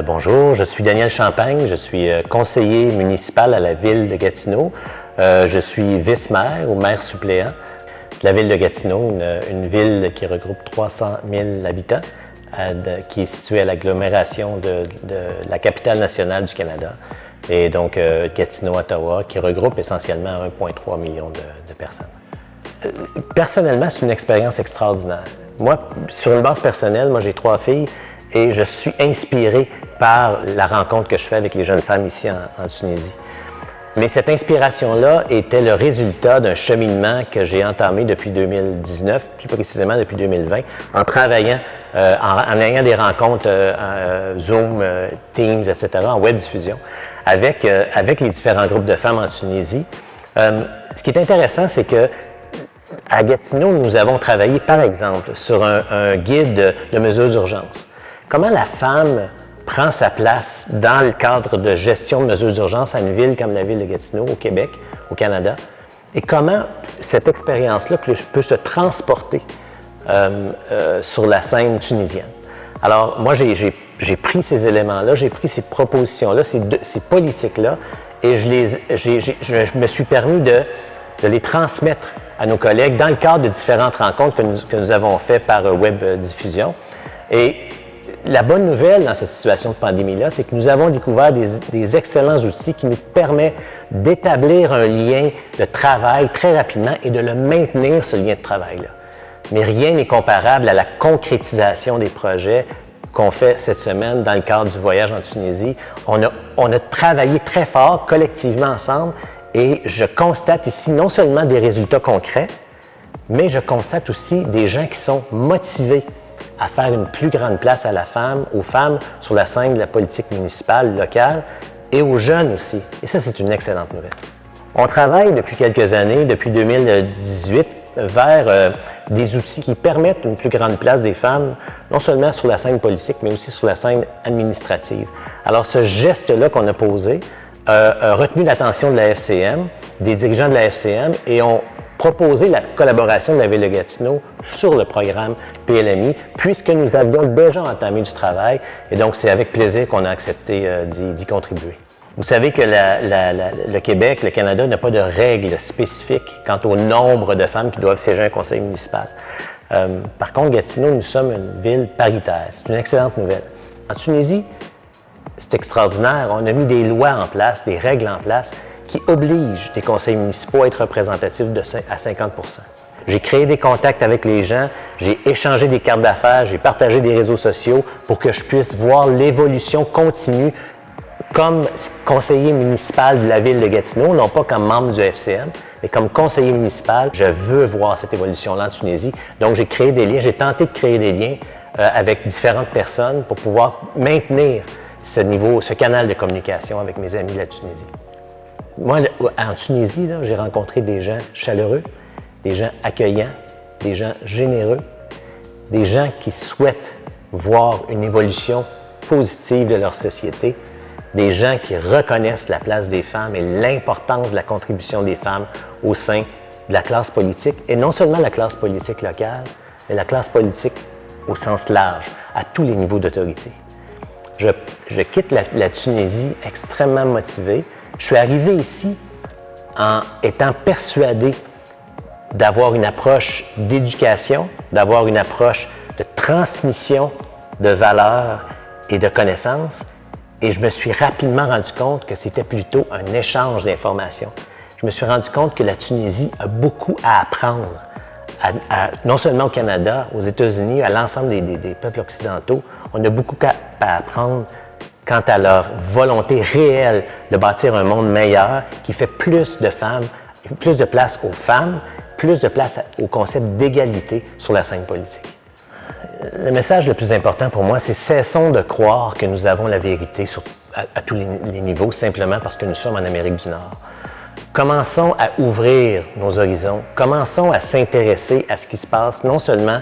Bonjour, je suis Daniel Champagne, je suis conseiller municipal à la ville de Gatineau. Je suis vice-maire ou maire suppléant de la ville de Gatineau, une ville qui regroupe 300 000 habitants, qui est située à l'agglomération de la capitale nationale du Canada, et donc Gatineau-Ottawa, qui regroupe essentiellement 1,3 million de personnes. Personnellement, c'est une expérience extraordinaire. Moi, sur une base personnelle, moi j'ai 3 filles et je suis inspiré par la rencontre que je fais avec les jeunes femmes ici en Tunisie. Mais cette inspiration-là était le résultat d'un cheminement que j'ai entamé depuis 2019, plus précisément depuis 2020, en travaillant, en ayant des rencontres Zoom, Teams, etc., en web diffusion, avec les différents groupes de femmes en Tunisie. Ce qui est intéressant, c'est que à Gatineau, nous avons travaillé, par exemple, sur un guide de mesures d'urgence. Comment la femme prend sa place dans le cadre de gestion de mesures d'urgence à une ville comme la ville de Gatineau, au Québec, au Canada, et comment cette expérience-là peut se transporter sur la scène tunisienne. Alors, moi, j'ai pris ces éléments-là, j'ai pris ces propositions-là, ces politiques-là, et je me suis permis de les transmettre à nos collègues dans le cadre de différentes rencontres que nous avons faites par web diffusion. Et la bonne nouvelle dans cette situation de pandémie-là, c'est que nous avons découvert des excellents outils qui nous permettent d'établir un lien de travail très rapidement et de le maintenir, ce lien de travail-là. Mais rien n'est comparable à la concrétisation des projets qu'on fait cette semaine dans le cadre du voyage en Tunisie. On a travaillé très fort, collectivement ensemble, et je constate ici non seulement des résultats concrets, mais je constate aussi des gens qui sont motivés à faire une plus grande place aux femmes sur la scène de la politique municipale, locale, et aux jeunes aussi. Et ça, c'est une excellente nouvelle. On travaille depuis quelques années, depuis 2018, vers des outils qui permettent une plus grande place des femmes, non seulement sur la scène politique, mais aussi sur la scène administrative. Alors, ce geste-là qu'on a posé a retenu l'attention de la FCM, des dirigeants de la FCM, et ont proposé la collaboration de la Ville de Gatineau sur le programme PLMI, puisque nous avions déjà entamé du travail, et donc c'est avec plaisir qu'on a accepté d'y contribuer. Vous savez que le Québec, le Canada, n'a pas de règles spécifiques quant au nombre de femmes qui doivent siéger à un conseil municipal. Par contre, Gatineau, nous sommes une ville paritaire. C'est une excellente nouvelle. En Tunisie, c'est extraordinaire. On a mis des lois en place, des règles en place qui obligent les conseils municipaux à être représentatifs à 50 %. J'ai créé des contacts avec les gens, j'ai échangé des cartes d'affaires, j'ai partagé des réseaux sociaux pour que je puisse voir l'évolution continue comme conseiller municipal de la ville de Gatineau, non pas comme membre du FCM, mais comme conseiller municipal. Je veux voir cette évolution-là en Tunisie. Donc, j'ai créé des liens, j'ai tenté de créer des liens avec différentes personnes pour pouvoir maintenir ce canal de communication avec mes amis de la Tunisie. Moi, en Tunisie, j'ai rencontré des gens chaleureux, des gens accueillants, des gens généreux, des gens qui souhaitent voir une évolution positive de leur société, des gens qui reconnaissent la place des femmes et l'importance de la contribution des femmes au sein de la classe politique, et non seulement la classe politique locale, mais la classe politique au sens large, à tous les niveaux d'autorité. Je quitte la Tunisie extrêmement motivé. Je suis arrivé ici en étant persuadé d'avoir une approche d'éducation, d'avoir une approche de transmission de valeurs et de connaissances, et je me suis rapidement rendu compte que c'était plutôt un échange d'informations. Je me suis rendu compte que la Tunisie a beaucoup à apprendre, non seulement au Canada, aux États-Unis, à l'ensemble des peuples occidentaux. On a beaucoup à apprendre quant à leur volonté réelle de bâtir un monde meilleur qui fait plus de femmes, plus de place aux femmes, plus de place au concept d'égalité sur la scène politique. Le message le plus important pour moi, c'est cessons de croire que nous avons la vérité à tous les niveaux, simplement parce que nous sommes en Amérique du Nord. Commençons à ouvrir nos horizons, commençons à s'intéresser à ce qui se passe non seulement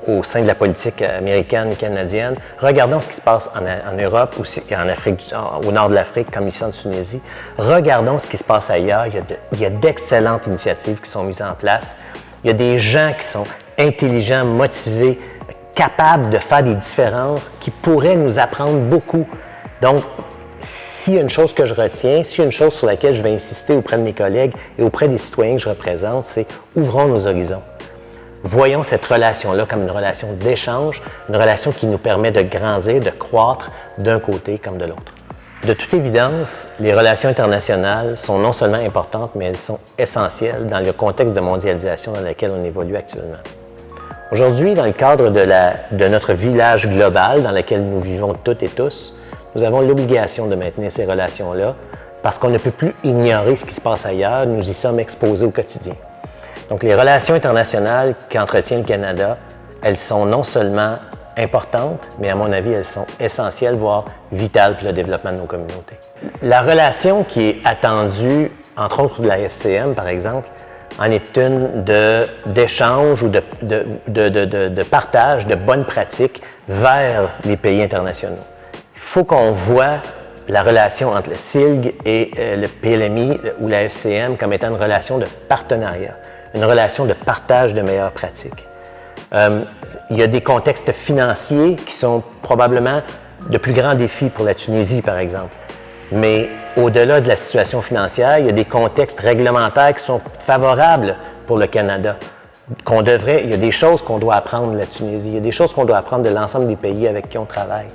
au sein de la politique américaine, canadienne. Regardons ce qui se passe en Europe, aussi en Afrique, au nord de l'Afrique, comme ici en Tunisie. Regardons ce qui se passe ailleurs. Il y a d'excellentes initiatives qui sont mises en place. Il y a des gens qui sont intelligents, motivés, capables de faire des différences qui pourraient nous apprendre beaucoup. Donc, s'il y a une chose que je retiens, s'il y a une chose sur laquelle je vais insister auprès de mes collègues et auprès des citoyens que je représente, c'est ouvrons nos horizons. Voyons cette relation-là comme une relation d'échange, une relation qui nous permet de grandir, de croître d'un côté comme de l'autre. De toute évidence, les relations internationales sont non seulement importantes, mais elles sont essentielles dans le contexte de mondialisation dans lequel on évolue actuellement. Aujourd'hui, dans le cadre de notre village global dans lequel nous vivons toutes et tous, nous avons l'obligation de maintenir ces relations-là parce qu'on ne peut plus ignorer ce qui se passe ailleurs, nous y sommes exposés au quotidien. Donc, les relations internationales qu'entretient le Canada, elles sont non seulement importantes, mais à mon avis, elles sont essentielles, voire vitales pour le développement de nos communautés. La relation qui est attendue, entre autres de la FCM, par exemple, en est une d'échange ou de partage de bonnes pratiques vers les pays internationaux. Il faut qu'on voit la relation entre le CILG et le PLMI ou la FCM comme étant une relation de partenariat, une relation de partage de meilleures pratiques. Il y a des contextes financiers qui sont probablement de plus grands défis pour la Tunisie, par exemple. Mais au-delà de la situation financière, il y a des contextes réglementaires qui sont favorables pour le Canada. Il y a des choses qu'on doit apprendre de la Tunisie, il y a des choses qu'on doit apprendre de l'ensemble des pays avec qui on travaille.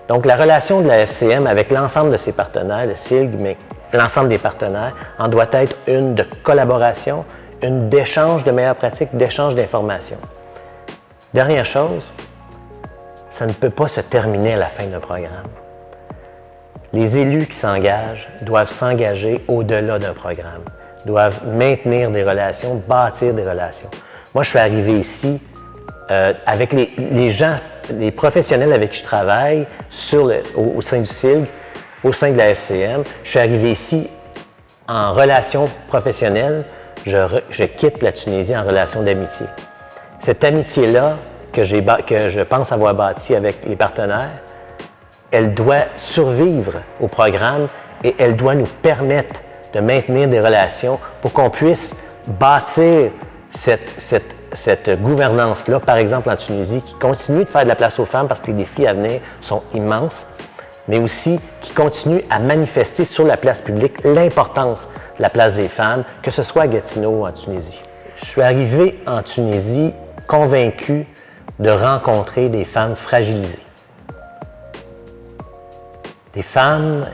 Donc, la relation de la FCM avec l'ensemble de ses partenaires, le CILG, mais l'ensemble des partenaires, en doit être une de collaboration, une d'échange de meilleures pratiques, d'échange d'informations. Dernière chose, ça ne peut pas se terminer à la fin d'un programme. Les élus qui s'engagent doivent s'engager au-delà d'un programme, doivent maintenir des relations, bâtir des relations. Moi, je suis arrivé ici avec les gens, les professionnels avec qui je travaille au sein du CILG, au sein de la FCM. Je suis arrivé ici en relation professionnelle. Je quitte la Tunisie en relation d'amitié. Cette amitié-là que je pense avoir bâtie avec les partenaires, elle doit survivre au programme et elle doit nous permettre de maintenir des relations pour qu'on puisse bâtir cette gouvernance-là, par exemple en Tunisie, qui continue de faire de la place aux femmes parce que les défis à venir sont immenses, mais aussi qui continue à manifester sur la place publique l'importance de la place des femmes, que ce soit à Gatineau ou en Tunisie. Je suis arrivé en Tunisie convaincu de rencontrer des femmes fragilisées. Des femmes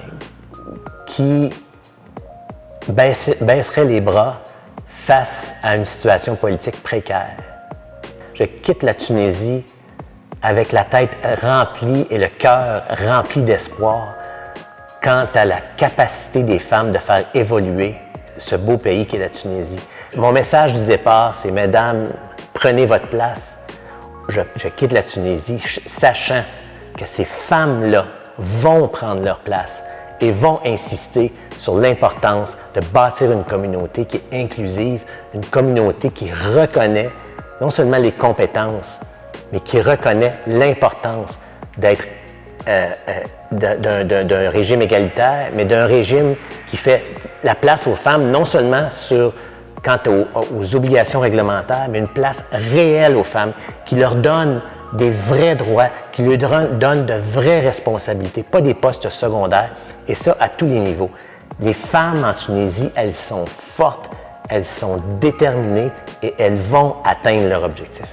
qui baisseraient les bras face à une situation politique précaire. Je quitte la Tunisie avec la tête remplie et le cœur rempli d'espoir quant à la capacité des femmes de faire évoluer ce beau pays qu'est la Tunisie. Mon message du départ, c'est « Mesdames, prenez votre place ». Je quitte la Tunisie sachant que ces femmes-là vont prendre leur place et vont insister sur l'importance de bâtir une communauté qui est inclusive, une communauté qui reconnaît non seulement les compétences, mais qui reconnaît l'importance d'être d'un régime égalitaire, mais d'un régime qui fait la place aux femmes, non seulement quant aux obligations réglementaires, mais une place réelle aux femmes, qui leur donne des vrais droits, qui leur donne de vraies responsabilités, pas des postes secondaires, et ça à tous les niveaux. Les femmes en Tunisie, elles sont fortes, elles sont déterminées et elles vont atteindre leur objectif.